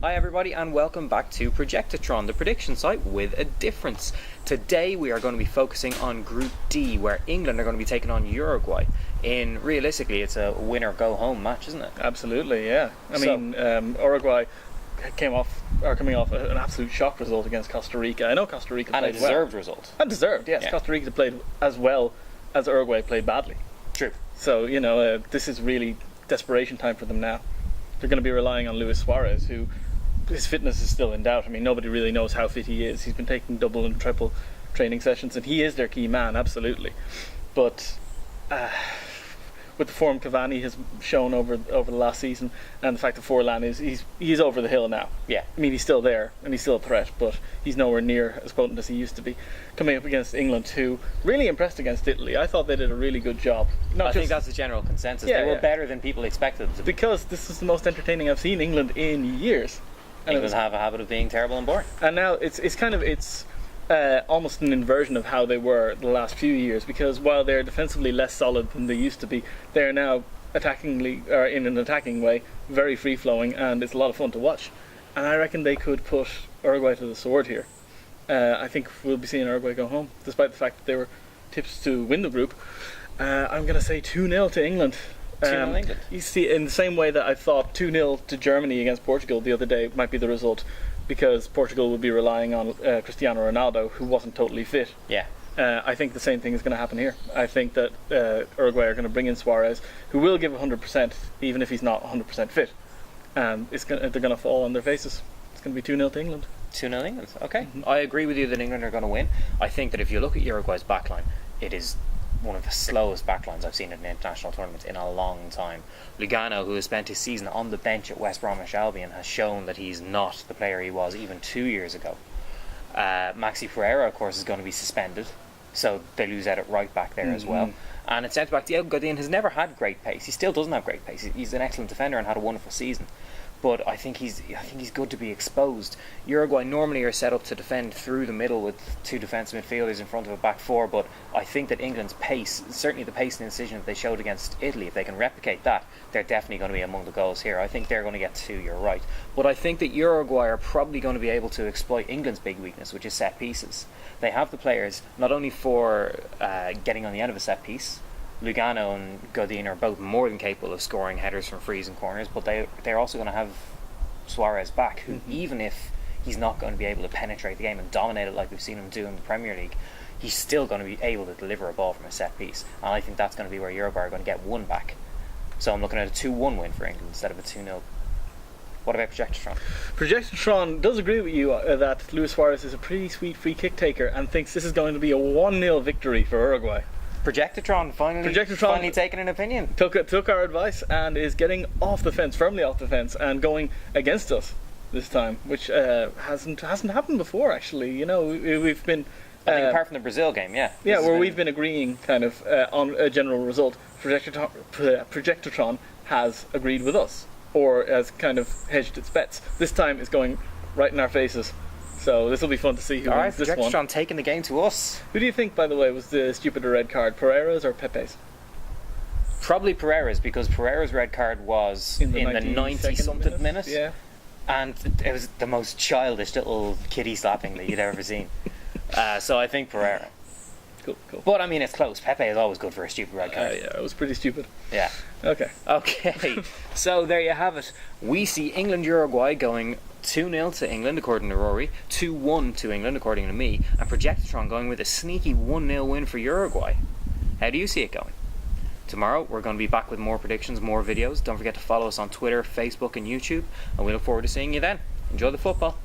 Hi everybody and welcome back to Projectotron, the prediction site with a difference. Today we are going to be focusing on Group D, where England are going to be taking on Uruguay. Realistically, it's a winner go home match, isn't it? Absolutely, yeah. I mean, Uruguay coming off an absolute shock result against Costa Rica. I know Costa Rica played well. And a deserved result. And deserved, yes. Yeah. Costa Rica played as well as Uruguay played badly. True. So, this is really desperation time for them now. They're going to be relying on Luis Suarez, who his fitness is still in doubt. I mean, nobody really knows how fit he is. He's been taking double and triple training sessions, and he is their key man, absolutely. But with the form Cavani has shown over the last season, and the fact that Forlan he's over the hill now. Yeah. I mean, he's still there, and he's still a threat, but he's nowhere near as potent as he used to be. Coming up against England, who really impressed against Italy. I thought they did a really good job. I think that's the general consensus. Yeah, they were better than people expected them to be. Because this is the most entertaining I've seen England in years. England have a habit of being terrible and boring. And now it's almost an inversion of how they were the last few years, because while they're defensively less solid than they used to be, they're now in an attacking way, very free-flowing, and it's a lot of fun to watch. And I reckon they could put Uruguay to the sword here. I think we'll be seeing Uruguay go home, despite the fact that they were tips to win the group. I'm going to say 2-0 to England. 2-0 England. You see, in the same way that I thought 2-0 to Germany against Portugal the other day might be the result, because Portugal would be relying on Cristiano Ronaldo, who wasn't totally fit. Yeah. I think the same thing is going to happen here. I think that Uruguay are going to bring in Suarez, who will give 100% even if he's not 100% fit. And they're going to fall on their faces. It's going to be 2-0 to England. 2-0 England, okay. I agree with you that England are going to win. I think that if you look at Uruguay's backline, it is one of the slowest backlines I've seen in an international tournament in a long time. Lugano, who has spent his season on the bench at West Bromwich Albion, has shown that he's not the player he was even 2 years ago. Maxi Pereira, of course, is going to be suspended, so they lose out at right back there as well. And at centre back, Diego Godin has never had great pace. He still doesn't have great pace. He's an excellent defender and had a wonderful season. But I think he's good to be exposed. Uruguay normally are set up to defend through the middle with two defensive midfielders in front of a back four, but I think that England's pace, certainly the pace and incision that they showed against Italy, if they can replicate that, they're definitely going to be among the goals here. I think they're going to get two, you're right. But I think that Uruguay are probably going to be able to exploit England's big weakness, which is set pieces. They have the players, not only for getting on the end of a set piece. Lugano and Godin are both more than capable of scoring headers from frees and corners, but they're also going to have Suarez back, who even if he's not going to be able to penetrate the game and dominate it like we've seen him do in the Premier League, he's still going to be able to deliver a ball from a set piece, and I think that's going to be where Uruguay are going to get one back. So I'm looking at a 2-1 win for England instead of a 2-0. What about Projectotron? Projectotron does agree with you that Luis Suarez is a pretty sweet free kick taker and thinks this is going to be a 1-0 victory for Uruguay. Projectotron finally taking an opinion. Took our advice and is getting off the fence, firmly off the fence, and going against us this time, which hasn't happened before. Actually, we've been. I think apart from the Brazil game, yeah. Yeah, where we've been agreeing kind of on a general result. Projectotron has agreed with us, or has kind of hedged its bets. This time it's going right in our faces. So this will be fun to see who wins this one. Projectotron taking the game to us. Who do you think, by the way, was the stupider red card, Pereira's or Pepe's? Probably Pereira's, because Pereira's red card was in the 90-something minute. Yeah. And it was the most childish little kiddie slapping that you'd ever seen. So I think Pereira. Cool. But I mean, it's close. Pepe is always good for a stupid red card. Yeah, it was pretty stupid. Yeah. Okay. So there you have it. We see England-Uruguay going 2-0 to England, according to Rory, 2-1 to England, according to me, and Projectotron going with a sneaky 1-0 win for Uruguay. How do you see it going? Tomorrow, we're going to be back with more predictions, more videos. Don't forget to follow us on Twitter, Facebook, and YouTube, and we look forward to seeing you then. Enjoy the football.